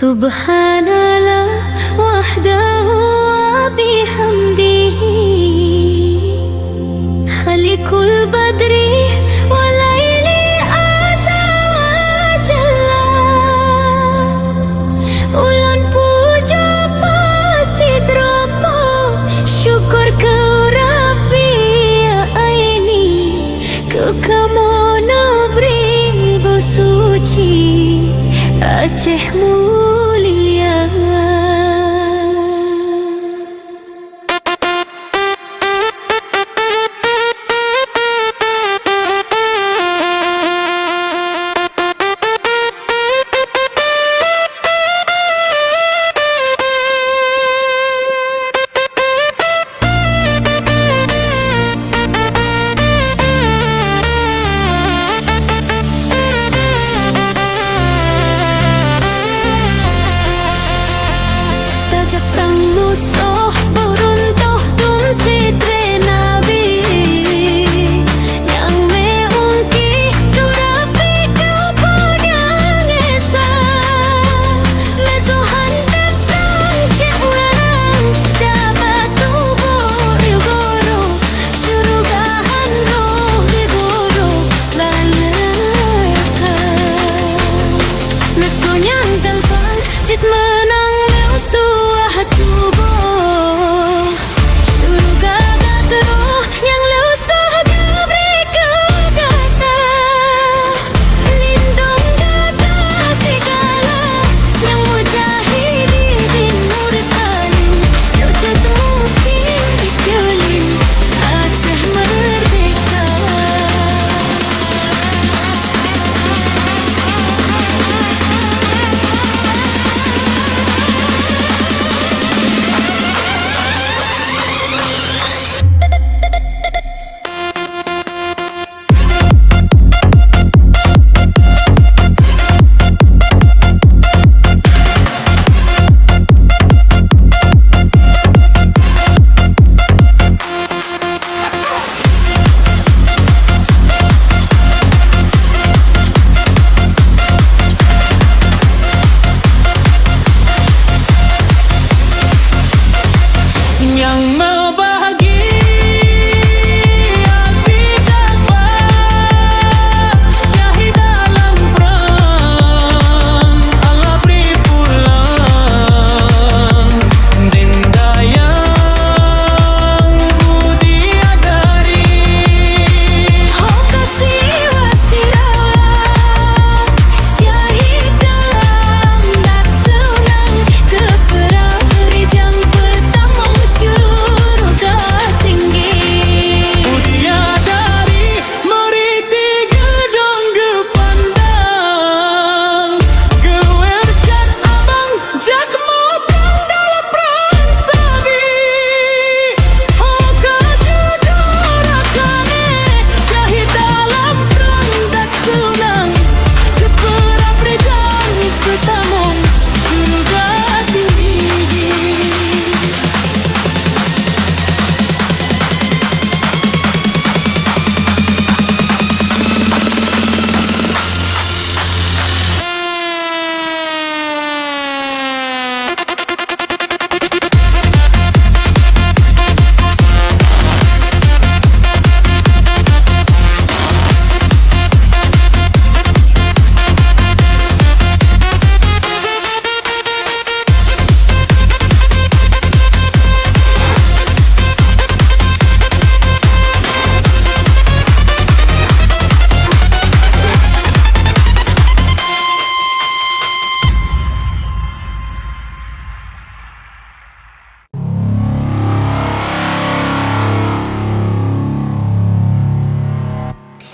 Subhanallah wahdahu wa bihamdihi Khalikul badri wa laili azza wa jalla Ulan puja pasid ropo syukur kau Rabbi ya aini Kau kamu nabri bersuci Aceh mulia Perang musuh beruntuh dun sidre nabi Yang meungki kau rapi kau punya ngesa Mesuhan datang cik ulang Jabat tubuh ilgoro Syurugahan roh digoro Dan neraka Mesunya telpon cik menang tubuh Syurga gatuh yang lusah gebri kegata Lindung gata segala yang mujahidin mursalin Jauh mungkin dikelin Aceh merdeka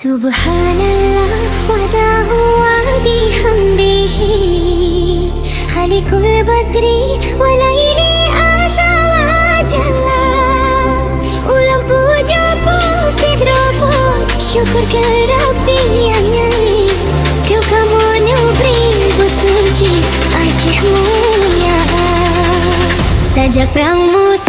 Subhanallah wahdahu wa bihamdihi Khalikul badri wa laili azza wa jalla Ulang puja pusid robo syukur ke Rabbi yang nyali Kau kamu nubri bersuci Aceh mulia Tajak perang musuh